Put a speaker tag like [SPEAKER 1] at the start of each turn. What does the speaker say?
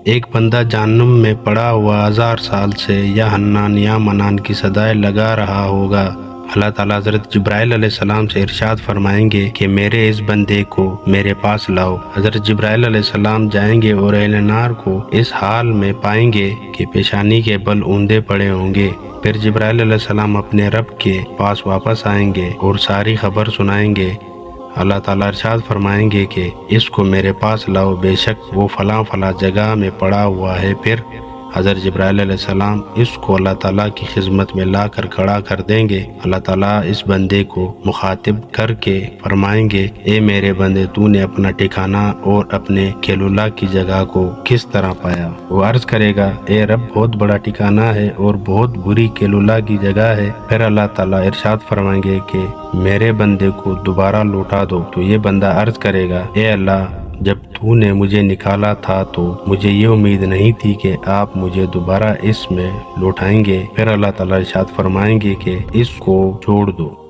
[SPEAKER 1] ایک بندہ جہنم میں پڑا ہوا 1000 سال سے یا حنان یا منان کی صدائیں لگا رہا ہوگا۔ اللہ تعالیٰ حضرت جبرائیل علیہ السلام سے ارشاد فرمائیں گے کہ میرے اس بندے کو میرے پاس لاؤ۔ حضرت جبرائیل علیہ السلام جائیں گے اور اہل نار کو اس حال میں پائیں گے کہ پیشانی کے بل اوندے پڑے ہوں گے۔ پھر جبرائیل علیہ السلام اپنے رب کے پاس واپس آئیں گے اور ساری خبر سنائیں گے۔ اللہ تعالیٰ ارشاد فرمائیں گے کہ اس کو میرے پاس لاؤ، بے شک وہ فلاں فلاں جگہ میں پڑا ہوا ہے۔ پھر حضرت جبرائیل علیہ السلام اس کو اللہ تعالیٰ کی خدمت میں لا کر کھڑا کر دیں گے۔ اللہ تعالیٰ اس بندے کو مخاطب کر کے فرمائیں گے، اے میرے بندے، تو نے اپنا ٹھکانہ اور اپنے کیلولا کی جگہ کو کس طرح پایا؟ وہ عرض کرے گا، اے رب، بہت بڑا ٹھکانہ ہے اور بہت بری کیلولا کی جگہ ہے۔ پھر اللہ تعالیٰ ارشاد فرمائیں گے کہ میرے بندے کو دوبارہ لوٹا دو۔ تو یہ بندہ عرض کرے گا، اے اللہ، جب تو نے مجھے نکالا تھا تو مجھے یہ امید نہیں تھی کہ آپ مجھے دوبارہ اس میں لوٹائیں گے۔ پھر اللہ تعالیٰ ارشاد فرمائیں گے کہ اس کو چھوڑ دو۔